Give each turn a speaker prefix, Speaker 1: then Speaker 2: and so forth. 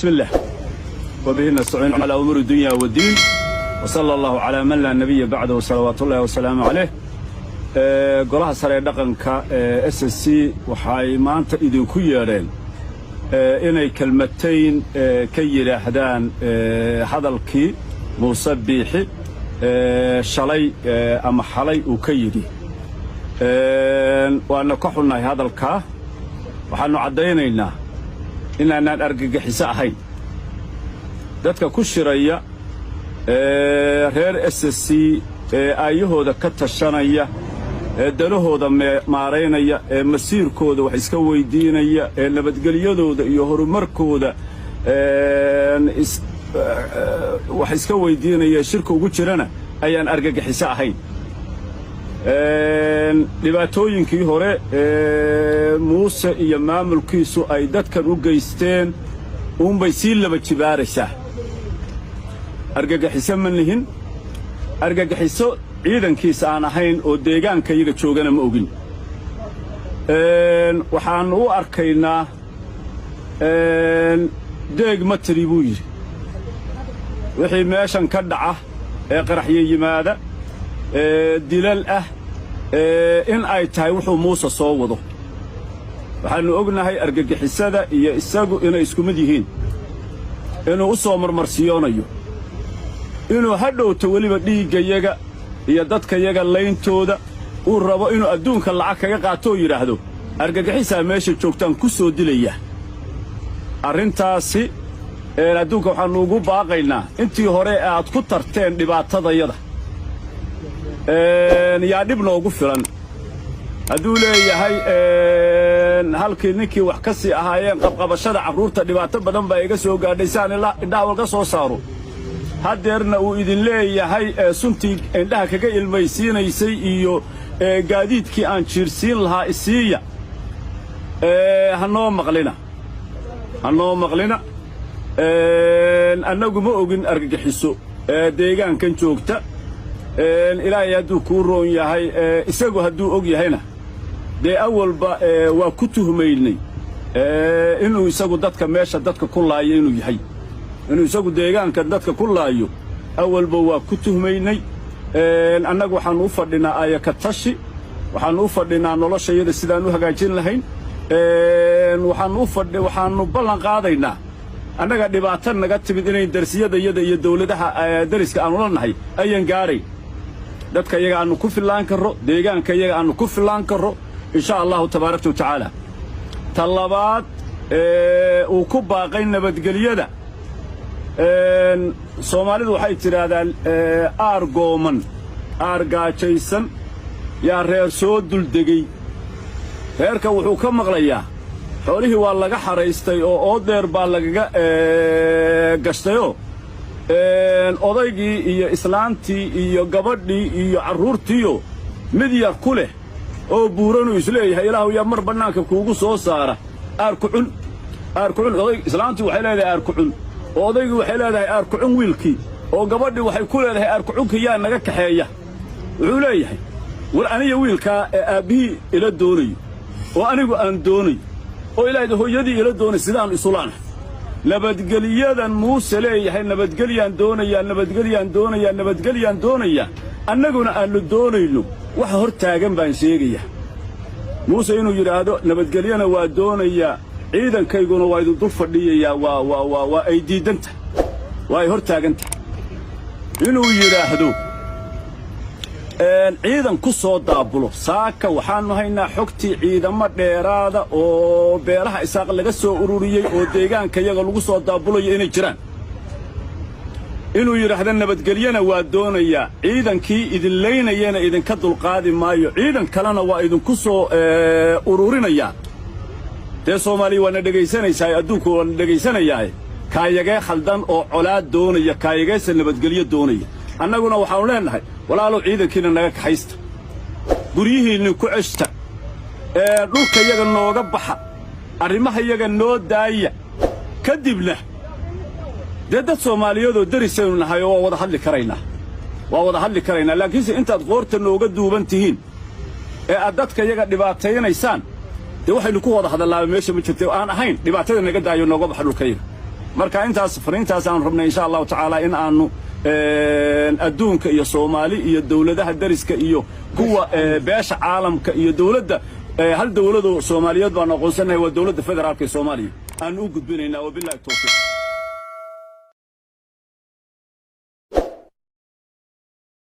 Speaker 1: بسم الله وبه نستعين على أمور الدنيا والدين وصلى الله على من لا نبي بعده وصلوات الله وسلامه عليه. قولها سريع دقنك SSC waxay maanta idinku yeedheen inay kelmatayn ka yiraahdaan hadalkii Muuse Biixi shalay ama xalay uu ka yiri waana ka xunnahay hadalka waxaanu cadeynaynaa inaan argagixiso ahayn dadka ku shiraya reer SSC ayahooda ka tashanaya dalahooda maareynaya masiirkooda wax iska weydiinaya nabadgelyadooda iyo horumarkooda wax iska weydiinaya shirka ugu jirana ayaan argagixiso ahayn dhibaatooyinkii hore Muuse iyo maamulkiisu ay dadkan u geysteen bay sii laba jibaaraysaa argagixiso ma nihin argagixiso ciidankiisa aan ahayn oo deegaanka iyaga joogana ma ogin waxaan u arkaynaa deeg ma tiri buu yidhi wixii meeshan ka dhaca qaraxyo yimaada dilal ah in ay tahay wuxuu Muuse soo wado waxaanu ognahay argagixisada iyo isagu inay isku mid yihiin inuu u soo marmarsiyoonayo inuu hadhowto weliba dhiiggayaga iyo dadkayaga layntooda uu rabo inuu adduunka lacag kaga qaato oo yidhaahdo argagixisaa meesha joogtaan ku soo dilaya arrintaasi adduunka waxaannu ugu baaqaynaa intii hore aad ku tarteen dhibaatadayada yaa dhib noogu filan hadduu leeyahay halkii ninkii wax ka sii ahaayeen qabqabashada carruurta dhibaato badan baa iga soo gaadhay saan indhaha walka soo saaro haddeerna uu idin leeyahay suntii indhaha kaga ilmaysiinaysay iyo gaadiidkii aan jiirsiin lahaa isiiya hanoo maqlina annagu ma ogin argagixiso deegaankan joogta ilaahay hadduu kuu roon yahay isagu hadduu og yahayna dee awalba waa ku tuhmaynay inuu isagu dadka meesha dadka ku laayo inuu yahay inuu isagu deegaanka dadka ku laayo awalba waa ku tuhmaynay annagu waxaannu u fadhinaa ayaka tashi waxaannu u fadhinaa noloshayada sidaan u hagaajin lahayn waxaannu ballan qaadaynaa annaga dhibaato naga timid inay darsiyadayada iyo dawladaha dariska aanu la nahay ayaan gaadhay dadka iyaga aanu ku fillaan karro deegaanka iyaga aanu ku fillaan karro insha allahu tabaaraka wa tacaala ta labaad uu ku baaqay nabadgelyada soomaalidu waxay tidhaahdaan aar gooman aar gaajaysan yaa reer soo duldegey reerka wuxuu ka maqlayaa xoolihii waa laga xaraystay oo oodeer baa lagaga gashtayoo odaygii iyo islaantii iyo gabadhii iyo carruurtiiyo mid yar ku leh oo buuranuu isleeyahay ilaahu yaa mar bannaanka kuugu soo saara aarkucun islaantii waxay leedahay aarkucun oo odaygii waxay leedahay aarkucun wiilkii oo gabadhii waxay ku leedahay aarkucunka yaa naga kaxeeya wuxuu leeyahay war aniga wiilkaa aabbihii ila doonayo oo anigu aan doonayo oo ilaahay hooyadii ila doonay sidaan isulaanahay nabadgelyadan Muuse leeyahay nabadgelyaan doonayaa annaguna aanu doonayno waxa hor taagan baan sheegayaa Muuse inuu yidhaahdo nabadgelyana waa doonayaa ciidankayguna waa idin dul fadhiyayaa waa ay diidanta waa ay hor taaganta inuu yidhaahdo ciidan ku soo daabulo saaka waxaannu haynaa xogtii ciidamo dheeraada oo beelaha isaaq laga soo ururiyey oo deegaanka iyaga lagu soo daabulayo inay jiraan inuu yidhaahdo nabadgelyana waa doonayaa ciidankii idin laynayana idinka dulqaadi maayo ciidan kalena waa idinku soo ururinayaa dee soomaaliya waana dhegaysanaysaa adduunku waana dhegaysanayaae kaayagee khaldan oo colaad doonaya kaayageesa nabadgelyo doonaya annaguna waxaannu leennahay walaalow ciidankiina naga kaxaysta guryihiinni ku ceshta dhulka yaga nooga baxa arrimaha yaga noo daaya ka dibna dee dad soomaaliyeedoo darisaynu nahay oo waa wada hadli karaynaa laakiinse intaad qoorta nooga duuban tihiin aad dadka yaga dhibaataynaysaan dee waxaynu ku wada hadalaaba meesha ma jirtay aan ahayn dhibaatada naga daayo nooga baxa dhulkayaga marka intaas fariintaas aan rabnay insha Allah taala in aanu adduunka iyo Soomaali iyo dawladaha dariska iyo kuwa beesha caalamka iyo dawladda hal dawlado Soomaaliyeed baan aqoonsanahay waa dawladda federaalka Soomaaliya aan u gudbinaynaa wabillahi tawfiiq